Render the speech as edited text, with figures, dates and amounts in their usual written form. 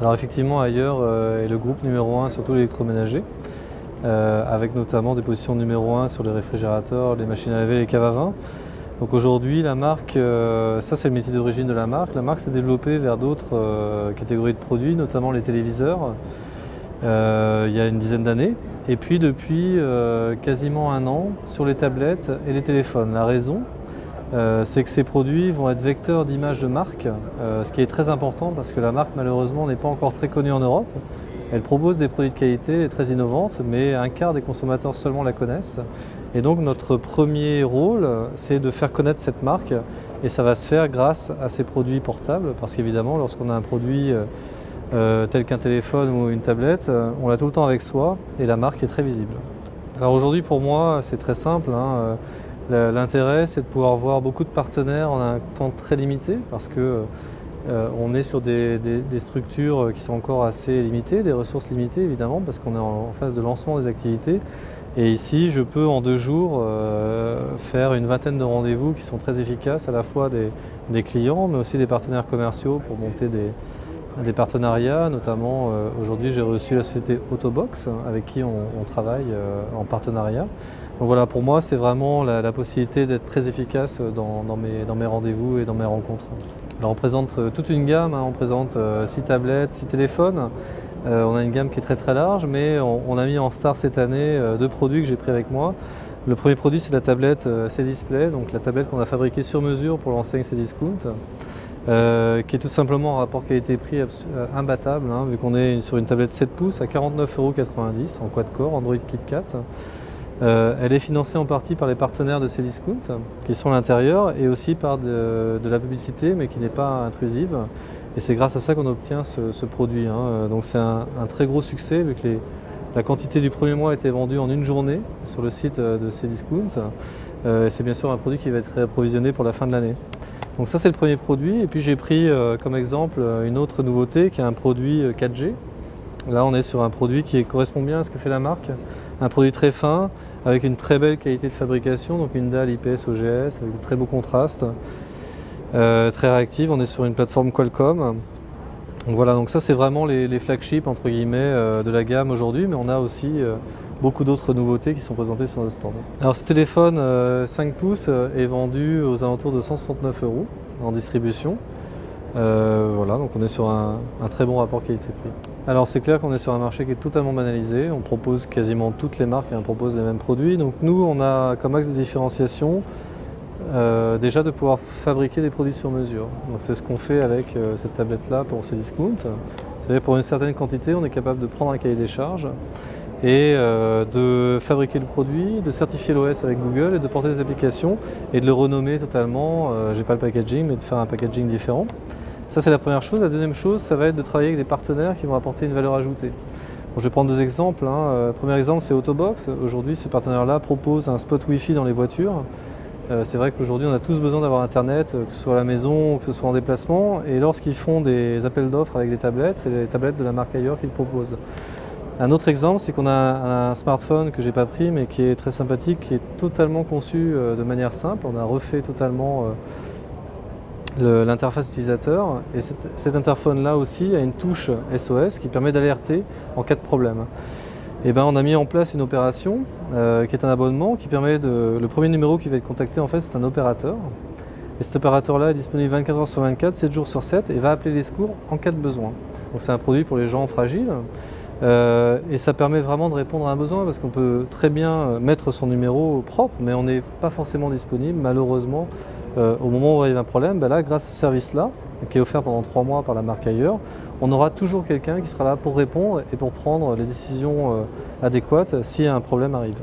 Alors effectivement, Ailleurs est le groupe numéro 1 sur tout l'électroménager, avec notamment des positions numéro 1 sur les réfrigérateurs, les machines à laver, les caves à vin. Donc aujourd'hui, la marque, ça c'est le métier d'origine de la marque. La marque s'est développée vers d'autres catégories de produits, notamment les téléviseurs, il y a une dizaine d'années. Et puis depuis quasiment un an, sur les tablettes et les téléphones. La raison, c'est que ces produits vont être vecteurs d'images de marque, ce qui est très important parce que la marque malheureusement n'est pas encore très connue en Europe. Elle propose des produits de qualité, elle est très innovante, mais un quart des consommateurs seulement la connaissent. Et donc notre premier rôle, c'est de faire connaître cette marque et ça va se faire grâce à ces produits portables parce qu'évidemment lorsqu'on a un produit tel qu'un téléphone ou une tablette, on l'a tout le temps avec soi et la marque est très visible. Alors aujourd'hui pour moi c'est très simple, l'intérêt c'est de pouvoir voir beaucoup de partenaires en un temps très limité parce que on est sur des structures qui sont encore assez limitées, des ressources limitées évidemment parce qu'on est en phase de lancement des activités. Et ici, je peux en 2 jours faire une vingtaine de rendez-vous qui sont très efficaces, à la fois des clients, mais aussi des partenaires commerciaux pour monter des partenariats. Notamment, aujourd'hui, j'ai reçu la société Autobox, avec qui on travaille en partenariat. Donc voilà, pour moi, c'est vraiment la possibilité d'être très efficace dans mes rendez-vous et dans mes rencontres. Alors, on présente toute une gamme, on présente 6 tablettes, 6 téléphones. On a une gamme qui est très très large, mais on a mis en star cette année 2 produits que j'ai pris avec moi. Le premier produit c'est la tablette Cdisplay, donc la tablette qu'on a fabriquée sur mesure pour l'enseigne Cdiscount, qui est tout simplement un rapport qualité-prix imbattable, vu qu'on est sur une tablette 7 pouces à 49,90 € en quad-core, Android KitKat. Elle est financée en partie par les partenaires de Cdiscount qui sont à l'intérieur et aussi par de la publicité mais qui n'est pas intrusive. Et c'est grâce à ça qu'on obtient ce produit. Donc c'est un très gros succès vu que la quantité du premier mois a été vendue en une journée sur le site de Cdiscount. C'est bien sûr un produit qui va être réapprovisionné pour la fin de l'année. Donc ça c'est le premier produit. Et puis j'ai pris comme exemple une autre nouveauté qui est un produit 4G. Là on est sur un produit qui correspond bien à ce que fait la marque. Un produit très fin avec une très belle qualité de fabrication, donc une dalle IPS OGS avec de très beaux contrastes. Très réactive, on est sur une plateforme Qualcomm. Donc voilà, donc ça c'est vraiment les flagships entre guillemets de la gamme aujourd'hui, mais on a aussi beaucoup d'autres nouveautés qui sont présentées sur notre stand. Alors ce téléphone 5 pouces est vendu aux alentours de 169 € en distribution. Voilà, donc on est sur un très bon rapport qualité-prix. Alors c'est clair qu'on est sur un marché qui est totalement banalisé, on propose quasiment toutes les marques et on propose les mêmes produits. Donc nous on a comme axe de différenciation déjà de pouvoir fabriquer des produits sur mesure. Donc c'est ce qu'on fait avec cette tablette-là pour Cdiscount. Vous savez, pour une certaine quantité, on est capable de prendre un cahier des charges et de fabriquer le produit, de certifier l'OS avec Google et de porter des applications et de le renommer totalement. J'ai pas le packaging, mais de faire un packaging différent. Ça c'est la première chose. La deuxième chose, ça va être de travailler avec des partenaires qui vont apporter une valeur ajoutée. Bon, je vais prendre 2 exemples. Premier exemple, c'est Autobox. Aujourd'hui, ce partenaire-là propose un spot Wi-Fi dans les voitures. C'est vrai qu'aujourd'hui on a tous besoin d'avoir internet, que ce soit à la maison ou que ce soit en déplacement, et lorsqu'ils font des appels d'offres avec des tablettes, c'est les tablettes de la marque Ailleurs qu'ils proposent. Un autre exemple, c'est qu'on a un smartphone que j'ai pas pris mais qui est très sympathique, qui est totalement conçu de manière simple. On a refait totalement l'interface utilisateur, et cet interphone là aussi a une touche SOS qui permet d'alerter en cas de problème. Et on a mis en place une opération qui est un abonnement qui permet le premier numéro qui va être contacté en fait c'est un opérateur. Et cet opérateur-là est disponible 24 h sur 24, 7 jours sur 7 et va appeler les secours en cas de besoin. Donc c'est un produit pour les gens fragiles et ça permet vraiment de répondre à un besoin parce qu'on peut très bien mettre son numéro propre mais on n'est pas forcément disponible malheureusement au moment où il y a un problème. Là grâce à ce service-là qui est offert pendant 3 mois par la marque Ailleurs, on aura toujours quelqu'un qui sera là pour répondre et pour prendre les décisions adéquates si un problème arrive.